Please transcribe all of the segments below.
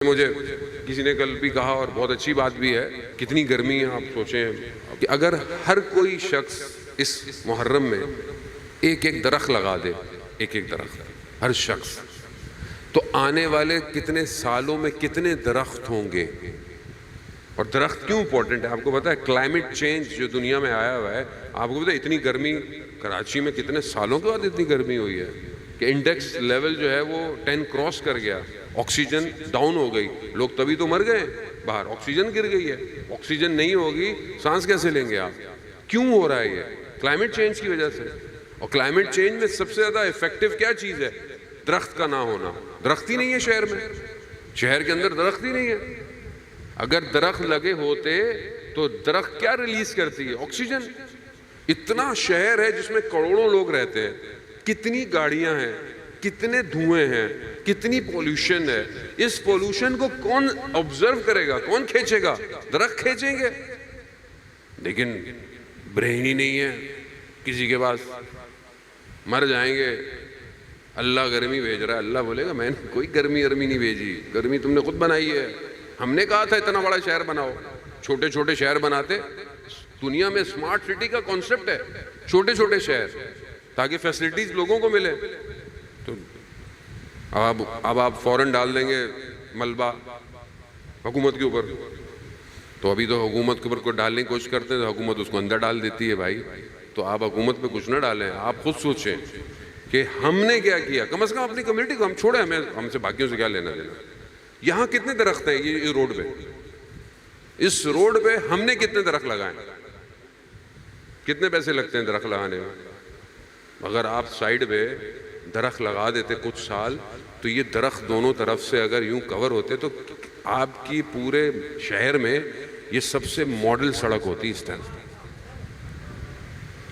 مجھے کسی نے کل بھی کہا اور بہت اچھی بات بھی ہے، کتنی گرمی ہے آپ سوچیں کہ اگر ہر کوئی شخص اس محرم میں ایک ایک درخت لگا دے، ایک ایک درخت ہر شخص، تو آنے والے کتنے سالوں میں کتنے درخت ہوں گے۔ اور درخت کیوں امپورٹنٹ ہے آپ کو پتا ہے؟ کلائمیٹ چینج جو دنیا میں آیا ہوا ہے، آپ کو پتا ہے اتنی گرمی کراچی میں کتنے سالوں کے بعد اتنی گرمی ہوئی ہے کہ انڈیکس لیول جو ہے وہ 10 کراس کر گیا، آکسیجن ڈاؤن ہو گئی، لوگ تبھی تو مر گئے باہر، آکسیجن گر گئی ہے۔ آکسیجن نہیں ہوگی سانس کیسے لیں گے آپ؟ کیوں ہو رہا ہے یہ؟ کلائمیٹ چینج کی وجہ سے۔ اور کلائمیٹ چینج میں سب سے زیادہ افیکٹو کیا چیز ہے؟ درخت کا نہ ہونا۔ درخت ہی نہیں ہے شہر میں، شہر کے اندر درخت ہی نہیں ہے۔ اگر درخت لگے ہوتے تو درخت کیا ریلیز کرتی ہے؟ آکسیجن۔ اتنا شہر ہے جس میں کروڑوں لوگ رہتے ہیں، کتنی گاڑیاں ہیں، کتنے دھوئیں ہیں، کتنی پولوشن ہے۔ اس پولوشن کو کون آبزرو کرے گا؟ کون کھینچے گا؟ درخت کھینچیں گے۔ لیکن برین ہی نہیں ہے کسی کے پاس، مر جائیں گے۔ اللہ گرمی بھیج رہا ہے، اللہ بولے گا میں نے کوئی گرمی نہیں بھیجی، گرمی تم نے خود بنائی ہے۔ ہم نے کہا تھا اتنا بڑا شہر بناؤ، چھوٹے چھوٹے شہر بناتے۔ دنیا میں سمارٹ سٹی کا کانسیپٹ ہے چھوٹے چھوٹے شہر، تاکہ فیسلٹیز لوگوں کو ملے۔ تو اب آپ فوراً ڈال دیں گے ملبہ حکومت کے اوپر، تو ابھی تو حکومت کے اوپر کو ڈالنے کی کوشش کرتے ہیں تو حکومت اس کو اندر ڈال دیتی ہے بھائی۔ تو آپ حکومت پہ کچھ نہ ڈالیں، آپ خود سوچیں کہ ہم نے کیا کیا۔ کم از کم اپنی کمیونٹی کو ہم چھوڑیں، ہم سے باقیوں سے کیا لینا دینا۔ یہاں کتنے درخت ہیں یہ روڈ پہ، اس روڈ پہ ہم نے کتنے درخت لگائے؟ کتنے پیسے لگتے ہیں درخت لگانے میں؟ اگر آپ سائیڈ پہ درخت لگا دیتے کچھ سال، تو یہ درخت دونوں طرف سے اگر یوں کور ہوتے تو آپ کی پورے شہر میں یہ سب سے ماڈل سڑک ہوتی اس طرح۔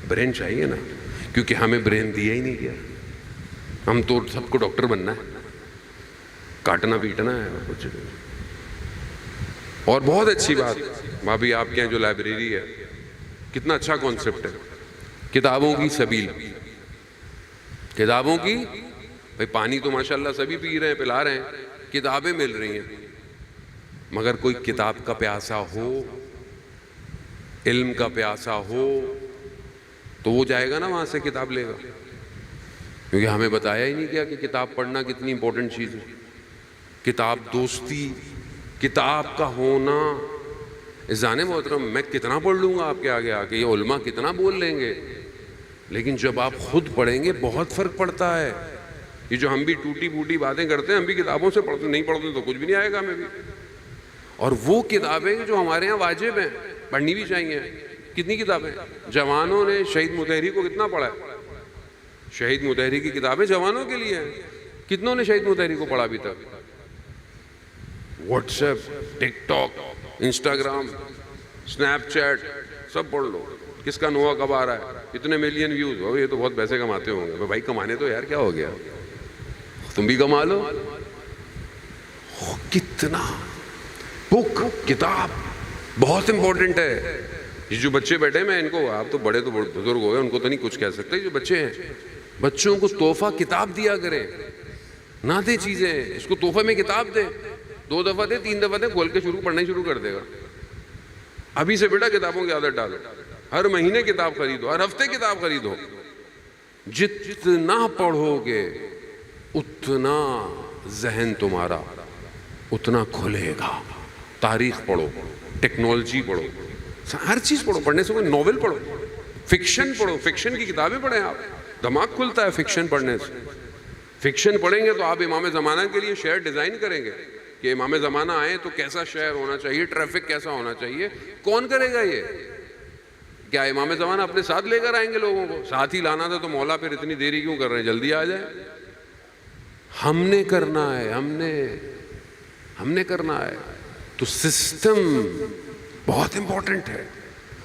برین چاہیے نا، کیونکہ ہمیں برین دیا ہی نہیں گیا۔ ہم تو سب کو ڈاکٹر بننا ہے، کاٹنا پیٹنا ہے کچھ۔ اور بہت اچھی بات بھابھی آپ کے یہاں جو لائبریری ہے، کتنا اچھا کانسیپٹ ہے، کتابوں کی سبیل۔ کتابوں کی بھئی پانی تو ماشاءاللہ سبھی پی رہے ہیں، پلا رہے ہیں، کتابیں مل رہی ہیں، مگر کوئی کتاب کا پیاسا ہو، علم کا پیاسا ہو، تو وہ جائے گا نا وہاں سے کتاب لے گا۔ کیونکہ ہمیں بتایا ہی نہیں کیا کہ کتاب پڑھنا کتنی امپورٹنٹ چیز ہے۔ کتاب دوستی، کتاب کا ہونا۔ عزیزان محترم، میں کتنا پڑھ لوں گا آپ کے آگے آ کے، یہ علماء کتنا بول لیں گے، لیکن جب آپ خود پڑھیں گے بہت فرق پڑتا ہے۔ یہ جو ہم بھی ٹوٹی پھوٹی باتیں کرتے ہیں، ہم بھی کتابوں سے پڑھتے، نہیں پڑھتے تو کچھ بھی نہیں آئے گا ہمیں بھی۔ اور وہ کتابیں جو ہمارے یہاں واجب ہیں، پڑھنی بھی چاہیے۔ کتنی کتابیں؟ جوانوں نے شہید مطہری کو کتنا پڑھا ہے؟ شہید مطہری کی کتابیں جوانوں کے لیے ہیں۔ کتنوں نے شہید مطہری کو پڑھا ابھی تک؟ واٹس ایپ، ٹک ٹاک، انسٹاگرام، سنیپ چیٹ، سب پڑھ لو۔ کس کا نوحہ کب آ رہا ہے، اتنے ملین ویوز، ہو یہ تو بہت پیسے کماتے ہوں گے۔ بھائی کمانے تو یار کیا ہو گیا، تم بھی کما لو۔ کتنا بک، کتاب بہت امپورٹنٹ ہے۔ یہ جو بچے بیٹھے میں ان کو، آپ تو بڑے تو بزرگ ہو گئے، ان کو تو نہیں کچھ کہہ سکتے۔ جو بچے ہیں، بچوں کو تحفہ کتاب دیا کریں، نہ دے چیزیں، اس کو تحفے میں کتاب دے۔ 2 دفعہ دے، 3 دفعہ دے، کھول کے پڑھنا شروع کر دے گا۔ ابھی سے بیٹا کتابوں کی عادت ڈالو، ہر مہینے کتاب خریدو، ہر ہفتے کتاب خریدو۔ جتنا پڑھو گے اتنا ذہن تمہارا اتنا کھلے گا۔ تاریخ پڑھو، ٹیکنالوجی پڑھو، ہر چیز پڑھو۔ پڑھنے سے کوئی ناول پڑھو، فکشن پڑھو، فکشن کی کتابیں پڑھیں آپ، دماغ کھلتا ہے فکشن پڑھنے سے۔ فکشن پڑھیں گے تو آپ امام زمانہ کے لیے شہر ڈیزائن کریں گے کہ امام زمانہ آئے تو کیسا شہر ہونا چاہیے، ٹریفک کیسا ہونا چاہیے۔ کون کرے گا یہ؟ کیا امام زمانہ اپنے ساتھ لے کر آئیں گے لوگوں کو؟ ساتھ ہی لانا تھا تو مولا پھر اتنی دیری کیوں کر رہے ہیں، جلدی آ جائے۔ ہم نے کرنا ہے، ہم نے کرنا ہے۔ تو سسٹم بہت امپورٹنٹ ہے۔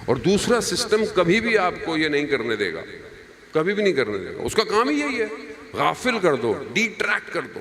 اور دوسرا، سسٹم کبھی بھی آپ کو یہ نہیں کرنے دے گا، کبھی بھی نہیں کرنے دے گا۔ اس کا کام ہی یہی ہے، غافل کر دو، ڈی ٹریکٹ کر دو۔